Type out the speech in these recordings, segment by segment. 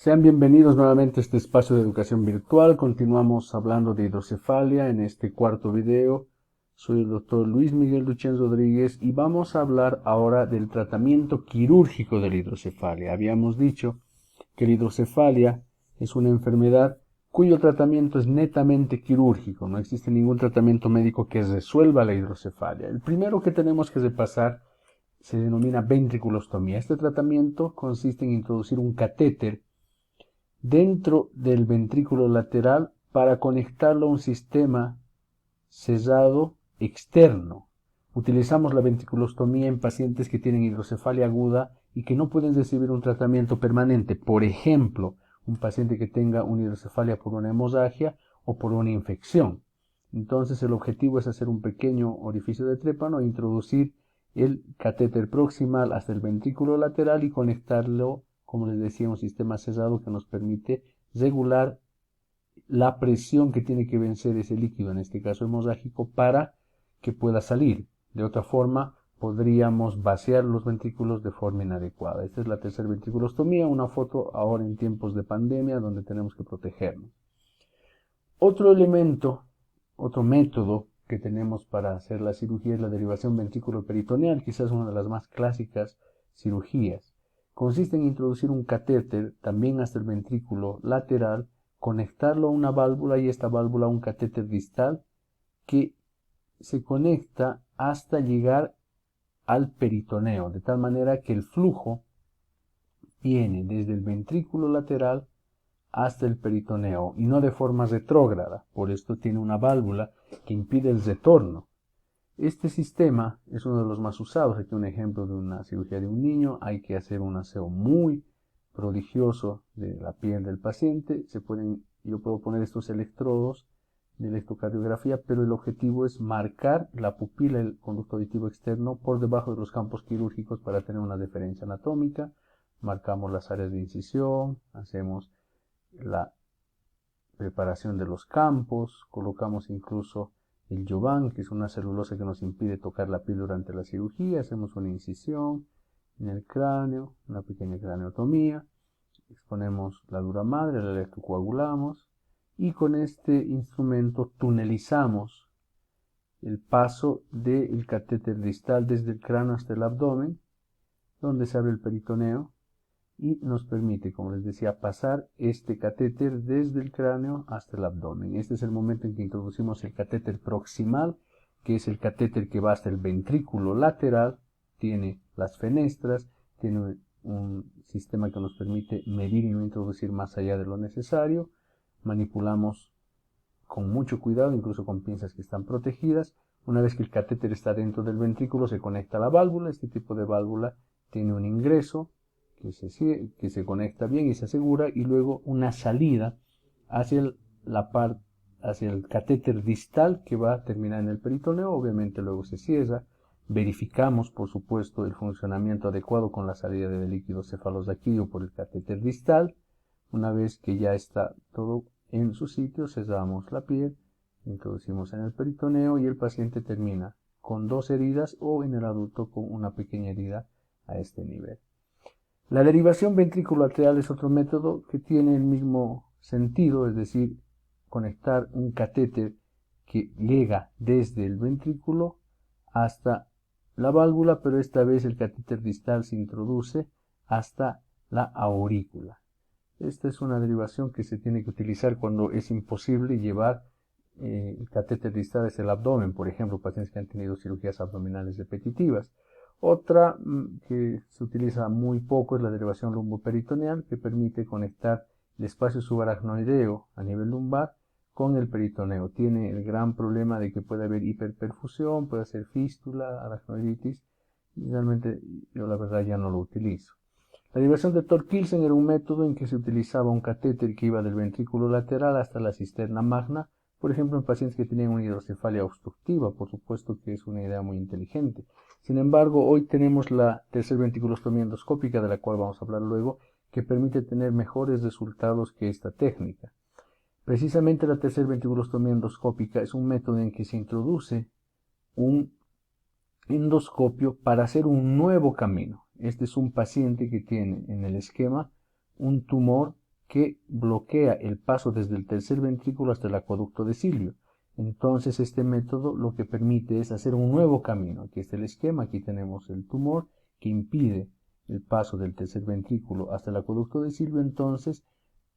Sean bienvenidos nuevamente a este espacio de educación virtual. Continuamos hablando de hidrocefalia en este cuarto video. Soy el doctor Luis Miguel Duchén Rodríguez y vamos a hablar ahora del tratamiento quirúrgico de la hidrocefalia. Habíamos dicho que la hidrocefalia es una enfermedad cuyo tratamiento es netamente quirúrgico. No existe ningún tratamiento médico que resuelva la hidrocefalia. El primero que tenemos que repasar se denomina ventriculostomía. Este tratamiento consiste en introducir un catéter dentro del ventrículo lateral para conectarlo a un sistema cerrado externo. Utilizamos la ventriculostomía en pacientes que tienen hidrocefalia aguda y que no pueden recibir un tratamiento permanente. Por ejemplo, un paciente que tenga una hidrocefalia por una hemorragia o por una infección. Entonces el objetivo es hacer un pequeño orificio de trépano e introducir el catéter proximal hasta el ventrículo lateral y conectarlo, como les decía, a un sistema cerrado que nos permite regular la presión que tiene que vencer ese líquido, en este caso hemorrágico, para que pueda salir. De otra forma, podríamos vaciar los ventrículos de forma inadecuada. Esta es la tercera ventriculostomía, una foto ahora en tiempos de pandemia donde tenemos que protegernos. Otro elemento, otro método que tenemos para hacer la cirugía es la derivación ventrículo-peritoneal, quizás una de las más clásicas cirugías. Consiste en introducir un catéter también hasta el ventrículo lateral, conectarlo a una válvula y esta válvula a un catéter distal que se conecta hasta llegar al peritoneo, de tal manera que el flujo viene desde el ventrículo lateral hasta el peritoneo y no de forma retrógrada. Por esto tiene una válvula que impide el retorno. Este sistema es uno de los más usados. Aquí un ejemplo de una cirugía de un niño. Hay que hacer un aseo muy prodigioso de la piel del paciente. Yo puedo poner estos electrodos de electrocardiografía, pero el objetivo es marcar la pupila del conducto auditivo externo por debajo de los campos quirúrgicos para tener una referencia anatómica. Marcamos las áreas de incisión, hacemos la preparación de los campos, colocamos incluso el Jovan, que es una celulosa que nos impide tocar la piel durante la cirugía, hacemos una incisión en el cráneo, una pequeña craneotomía, exponemos la dura madre, la electrocoagulamos y con este instrumento tunelizamos el paso del catéter distal desde el cráneo hasta el abdomen, donde se abre el peritoneo y nos permite, como les decía, pasar este catéter desde el cráneo hasta el abdomen. Este es el momento en que introducimos el catéter proximal, que es el catéter que va hasta el ventrículo lateral, tiene las fenestras, tiene un sistema que nos permite medir y no introducir más allá de lo necesario. Manipulamos con mucho cuidado, incluso con pinzas que están protegidas. Una vez que el catéter está dentro del ventrículo, se conecta a la válvula. Este tipo de válvula tiene un ingreso que se conecta bien y se asegura, y luego una salida hacia hacia el catéter distal que va a terminar en el peritoneo. Obviamente luego se cierra. Verificamos, por supuesto, el funcionamiento adecuado con la salida del líquido cefalorraquídeo por el catéter distal. Una vez que ya está todo en su sitio, cerramos la piel, introducimos en el peritoneo y el paciente termina con dos heridas o en el adulto con una pequeña herida a este nivel. La derivación ventriculateral es otro método que tiene el mismo sentido, es decir, conectar un catéter que llega desde el ventrículo hasta la válvula, pero esta vez el catéter distal se introduce hasta la aurícula. Esta es una derivación que se tiene que utilizar cuando es imposible llevar el catéter distal hacia el abdomen, por ejemplo, pacientes que han tenido cirugías abdominales repetitivas. Otra que se utiliza muy poco es la derivación lumboperitoneal, que permite conectar el espacio subaracnoideo a nivel lumbar con el peritoneo. Tiene el gran problema de que puede haber hiperperfusión, puede ser fístula, aracnoiditis, y realmente yo la verdad ya no lo utilizo. La derivación de Thor-Kielsen era un método en que se utilizaba un catéter que iba del ventrículo lateral hasta la cisterna magna, por ejemplo en pacientes que tenían una hidrocefalia obstructiva. Por supuesto que es una idea muy inteligente. Sin embargo, hoy tenemos la tercera ventriculostomía endoscópica, de la cual vamos a hablar luego, que permite tener mejores resultados que esta técnica. Precisamente la tercera ventriculostomía endoscópica es un método en que se introduce un endoscopio para hacer un nuevo camino. Este es un paciente que tiene en el esquema un tumor que bloquea el paso desde el tercer ventrículo hasta el acueducto de Silvio. Entonces este método lo que permite es hacer un nuevo camino. Aquí está el esquema, aquí tenemos el tumor que impide el paso del tercer ventrículo hasta el acueducto de Silvio. Entonces,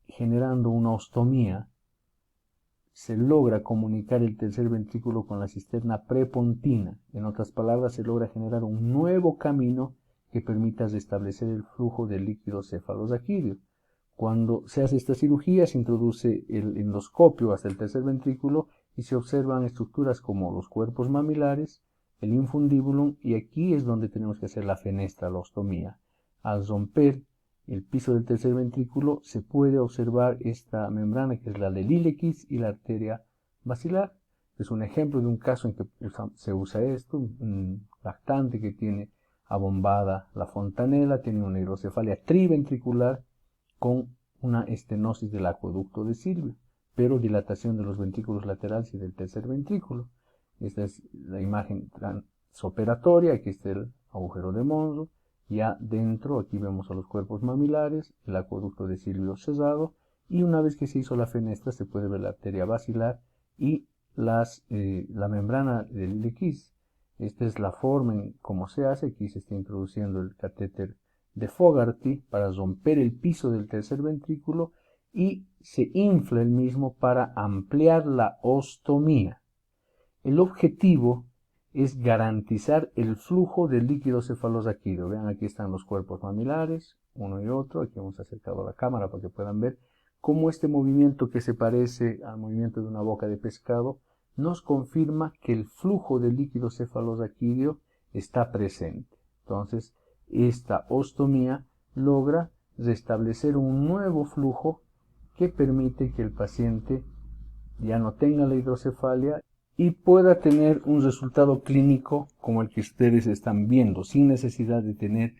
generando una ostomía, se logra comunicar el tercer ventrículo con la cisterna prepontina. En otras palabras, se logra generar un nuevo camino que permita restablecer el flujo del líquido cefalosaquídeo. Cuando se hace esta cirugía, se introduce el endoscopio hasta el tercer ventrículo y se observan estructuras como los cuerpos mamilares, el infundibulum, y aquí es donde tenemos que hacer la fenestra, la ostomía. Al romper el piso del tercer ventrículo se puede observar esta membrana que es la del ílex y la arteria basilar. Es un ejemplo de un caso en que se usa esto, un lactante que tiene abombada la fontanela, tiene una hidrocefalia triventricular con una estenosis del acueducto de Silvio, pero dilatación de los ventrículos laterales y del tercer ventrículo. Esta es la imagen transoperatoria, aquí está el agujero de Monro. Ya dentro, aquí vemos a los cuerpos mamilares, el acueducto de Silvio cerrado, y una vez que se hizo la fenestra se puede ver la arteria basilar y la membrana del ílex. Esta es la forma en cómo se hace. Aquí se está introduciendo el catéter de Fogarty para romper el piso del tercer ventrículo y se infla el mismo para ampliar la ostomía. El objetivo es garantizar el flujo del líquido cefalosaquídeo. Vean, aquí están los cuerpos mamilares, uno y otro. Aquí hemos acercado la cámara para que puedan ver cómo este movimiento, que se parece al movimiento de una boca de pescado, nos confirma que el flujo del líquido cefalosaquídeo está presente. Entonces, esta ostomía logra restablecer un nuevo flujo que permite que el paciente ya no tenga la hidrocefalia y pueda tener un resultado clínico como el que ustedes están viendo, sin necesidad de tener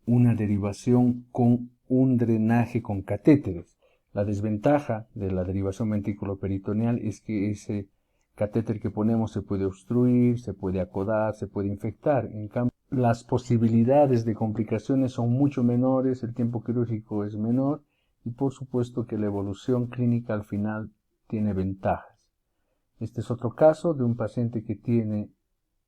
una derivación con un drenaje con catéteres. La desventaja de la derivación ventriculoperitoneal es que ese catéter que ponemos se puede obstruir, se puede acodar, se puede infectar. En cambio, las posibilidades de complicaciones son mucho menores, el tiempo quirúrgico es menor y por supuesto que la evolución clínica al final tiene ventajas. Este es otro caso de un paciente que tiene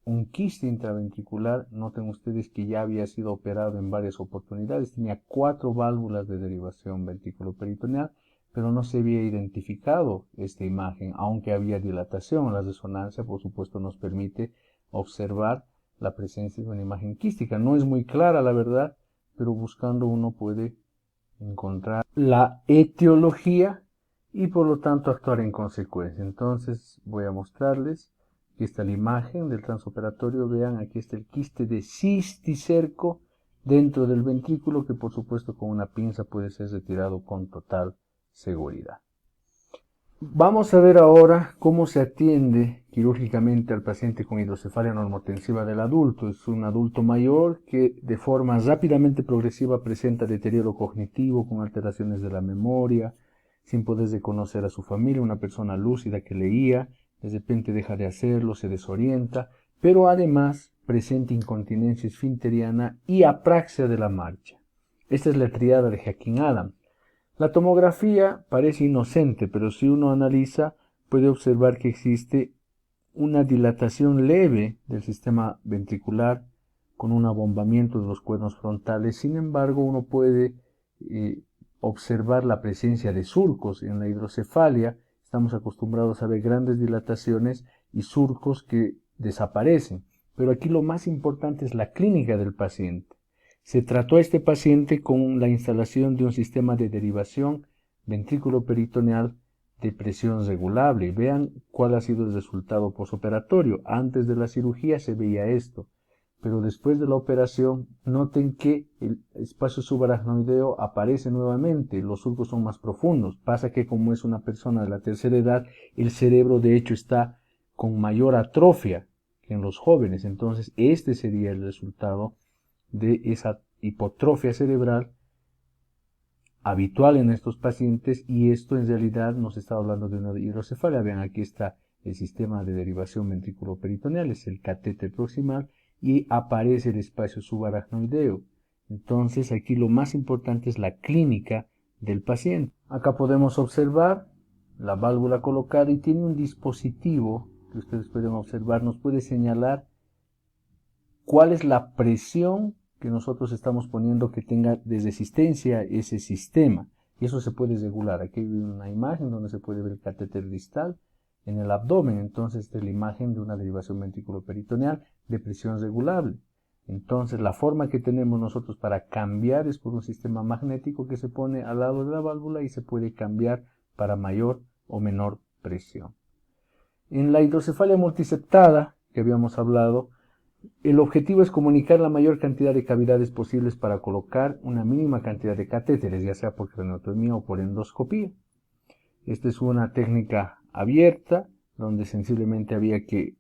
un quiste intraventricular. Noten ustedes que ya había sido operado en varias oportunidades. Tenía 4 válvulas de derivación ventriculoperitoneal, pero no se había identificado esta imagen, aunque había dilatación. La resonancia, por supuesto, nos permite observar la presencia de una imagen quística. No es muy clara, la verdad, pero buscando uno puede encontrar la etiología y por lo tanto actuar en consecuencia. Entonces voy a mostrarles, aquí está la imagen del transoperatorio. Vean, aquí está el quiste de cisticerco dentro del ventrículo, que por supuesto con una pinza puede ser retirado con total seguridad. Vamos a ver ahora cómo se atiende quirúrgicamente al paciente con hidrocefalia normotensiva del adulto. Es un adulto mayor que de forma rápidamente progresiva presenta deterioro cognitivo con alteraciones de la memoria, sin poder reconocer a su familia, una persona lúcida que leía, de repente deja de hacerlo, se desorienta, pero además presenta incontinencia esfinteriana y apraxia de la marcha. Esta es la triada de Hacking-Adams. La tomografía parece inocente, pero si uno analiza puede observar que existe una dilatación leve del sistema ventricular con un abombamiento de los cuernos frontales. Sin embargo, uno puede observar la presencia de surcos en la hidrocefalia. Estamos acostumbrados a ver grandes dilataciones y surcos que desaparecen. Pero aquí lo más importante es la clínica del paciente. Se trató a este paciente con la instalación de un sistema de derivación ventrículo-peritoneal de presión regulable. Vean cuál ha sido el resultado posoperatorio. Antes de la cirugía se veía esto, pero después de la operación noten que el espacio subaracnoideo aparece nuevamente, los surcos son más profundos. Pasa que como es una persona de la tercera edad, el cerebro de hecho está con mayor atrofia que en los jóvenes. Entonces este sería el resultado de esa hipotrofia cerebral habitual en estos pacientes, y esto en realidad nos está hablando de una hidrocefalia. Vean, aquí está el sistema de derivación ventriculoperitoneal, es el catéter proximal y aparece el espacio subaracnoideo. Entonces aquí lo más importante es la clínica del paciente. Acá podemos observar la válvula colocada y tiene un dispositivo que ustedes pueden observar, nos puede señalar cuál es la presión que nosotros estamos poniendo que tenga de resistencia ese sistema. Y eso se puede regular. Aquí hay una imagen donde se puede ver el catéter distal en el abdomen. Entonces, esta es la imagen de una derivación ventriculoperitoneal de presión regulable. Entonces, la forma que tenemos nosotros para cambiar es por un sistema magnético que se pone al lado de la válvula y se puede cambiar para mayor o menor presión. En la hidrocefalia multiseptada, que habíamos hablado, el objetivo es comunicar la mayor cantidad de cavidades posibles para colocar una mínima cantidad de catéteres, ya sea por craniotomía o por endoscopía. Esta es una técnica abierta, donde sensiblemente había que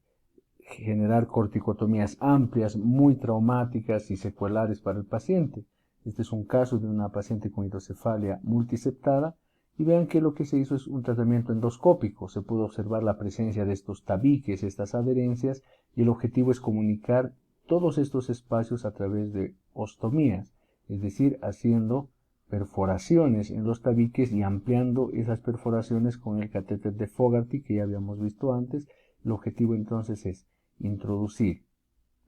generar corticotomías amplias, muy traumáticas y secuelares para el paciente. Este es un caso de una paciente con hidrocefalia multiseptada. Y vean que lo que se hizo es un tratamiento endoscópico. Se pudo observar la presencia de estos tabiques, estas adherencias, y el objetivo es comunicar todos estos espacios a través de ostomías, es decir, haciendo perforaciones en los tabiques y ampliando esas perforaciones con el catéter de Fogarty que ya habíamos visto antes. El objetivo entonces es introducir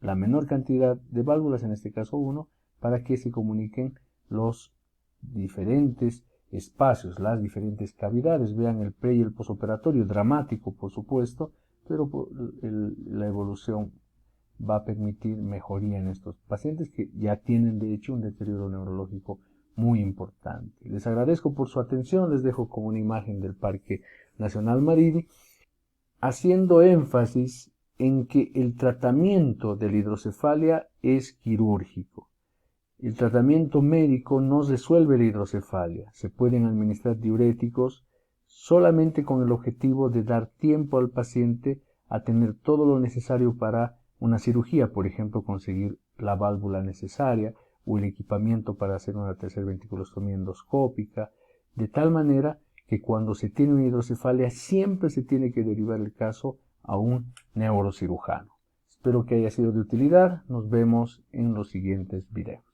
la menor cantidad de válvulas, en este caso 1, para que se comuniquen los diferentes espacios, las diferentes cavidades. Vean el pre y el posoperatorio, dramático por supuesto, pero la evolución va a permitir mejoría en estos pacientes que ya tienen de hecho un deterioro neurológico muy importante. Les agradezco por su atención, les dejo con una imagen del Parque Nacional Maridi, haciendo énfasis en que el tratamiento de la hidrocefalia es quirúrgico. El tratamiento médico no resuelve la hidrocefalia. Se pueden administrar diuréticos solamente con el objetivo de dar tiempo al paciente a tener todo lo necesario para una cirugía, por ejemplo, conseguir la válvula necesaria o el equipamiento para hacer una tercera ventriculostomía endoscópica, de tal manera que cuando se tiene una hidrocefalia siempre se tiene que derivar el caso a un neurocirujano. Espero que haya sido de utilidad. Nos vemos en los siguientes videos.